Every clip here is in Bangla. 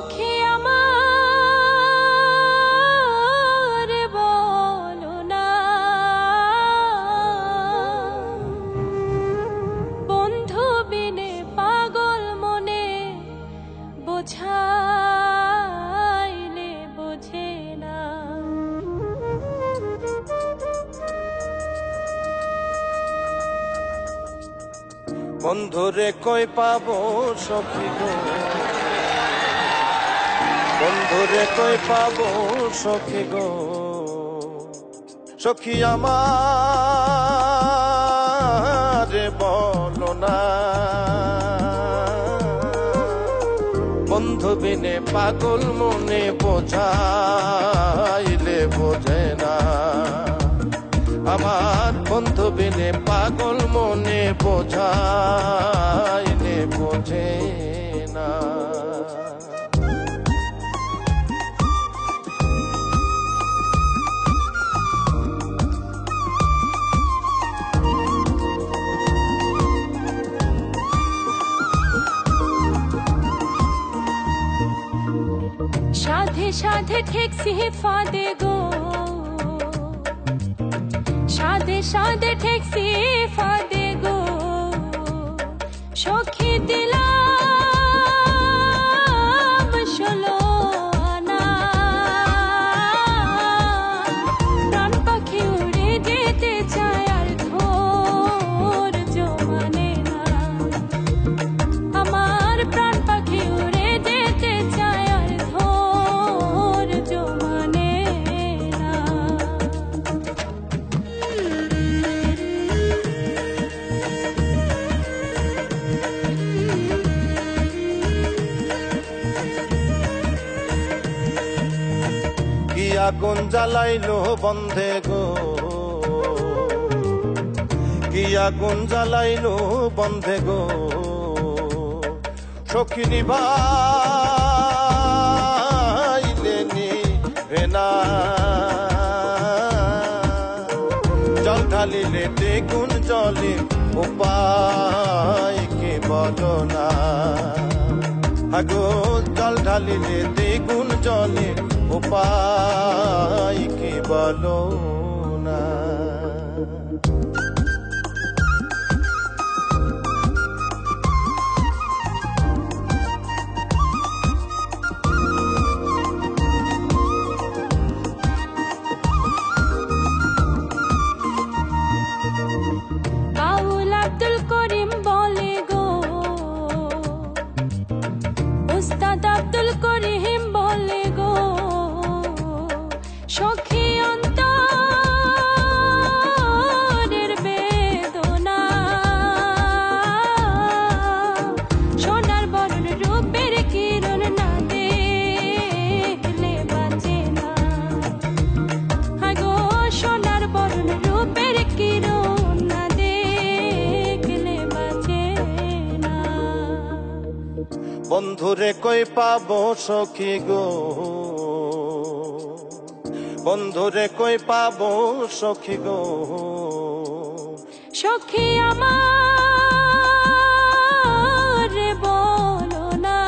সখী আমার বলো না, বন্ধু বিনে পাগল মনে বোঝাইলে বোঝে না। বন্ধুরে কই পাবো সখী গো, বন্ধুরে কই পাবো সখী গো, সখী আমার বলো না, বন্ধু বিনে পাগল মনে বোঝাইলে বোঝে না। আমার বন্ধু বিনে পাগল মনে বোঝাইলে বোঝে না। সাধে সাধে ঠেকছি ফাঁদে গো, সাধে সাধে ঠেকছি ফাঁদে গো, সখী দিলাম 16 আনা। প্রাণ পাখি উড়ে যেতে চায় আর ধৈর্য মানে না। আমার প্রাণ পাখি উড়ে যেতে চায় আর ধৈর্য মানে না। কি আগুন জ্বালাইলো বন্ধে গো, কি আগুন জ্বালাইলো বন্ধে গো, সখী নিভাইলে নিভে না। জল ঢালিলে দ্বিগুণ জলে, উপায় কি বলো না। আগো জল ঢালিলে দ্বিগুণ জলে, উপায় কি বলো না। বাউল আব্দুল করিম বলে গো, উস্তাদ আব্দুল করিম বলে গো, সখী অন্তরের বেদনা। সোনার বরণ রূপের কিরণ না দেখলে বাঁচে না। আগো সোনার বরণ রূপের কিরণ না দেখলে বাঁচে না। বন্ধুরে কই পাবো সখী গো, বন্ধুরে কই পাবো সখী গো, সখী আমার বলো না,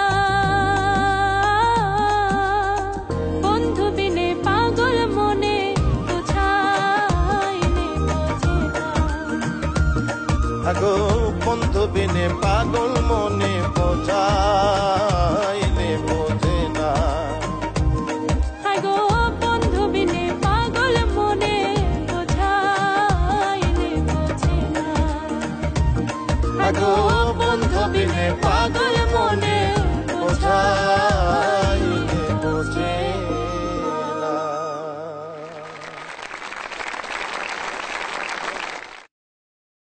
বন্ধু বিনে পাগল মনে বোঝাইলে বোঝে না। আগো বন্ধু বিনে পাগল মনে বোঝাইলে বোঝে না। আগো বন্ধু বিনে পাগল মনে বোঝাইলে বোঝে না। আগো বন্ধু বিনে পাগল মনে বোঝাইলে